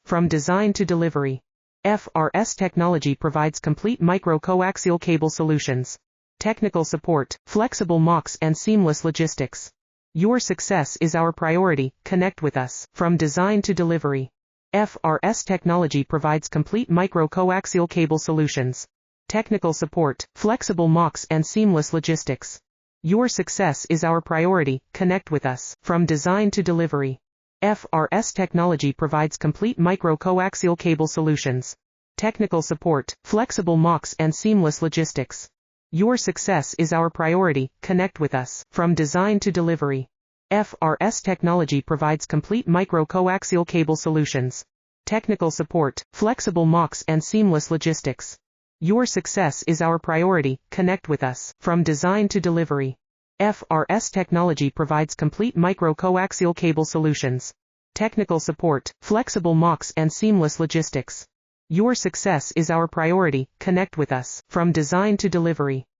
From design to delivery. FRS Technology provides complete micro-coaxial cable solutions. Technical support, flexible MOX and seamless logistics. Your success is our priority. Connect with us. From design to delivery. FRS Technology provides complete micro-coaxial cable solutions. Technical support, flexible MOX and seamless logistics. Your success is our priority. Connect with us. From design to delivery. FRS Technology provides complete micro-coaxial cable solutions. Technical support, flexible MOX and seamless logistics. Your success is our priority. Connect with us. From design to delivery. FRS Technology provides complete micro-coaxial cable solutions. Technical support, flexible MOX and seamless logistics. Your success is our priority. Connect with us. From design to delivery. FRS Technology provides complete micro-coaxial cable solutions. Technical support, flexible MOX and seamless logistics. Your success is our priority. Connect with us. From design to delivery.